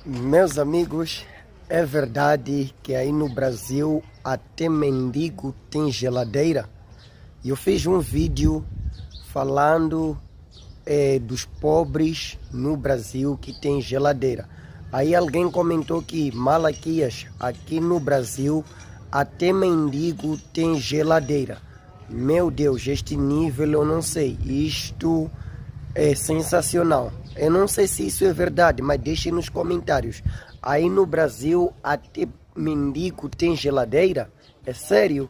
Meus amigos, é verdade que aí no Brasil até mendigo tem geladeira? Eu fiz um vídeo falando dos pobres no Brasil que tem geladeira. Aí alguém comentou que Malaquias, aqui no Brasil até mendigo tem geladeira. Meu Deus, este nível eu não sei. Isto é sensacional. Eu não sei se isso é verdade, mas deixem nos comentários. Aí no Brasil até mendigo tem geladeira? É sério?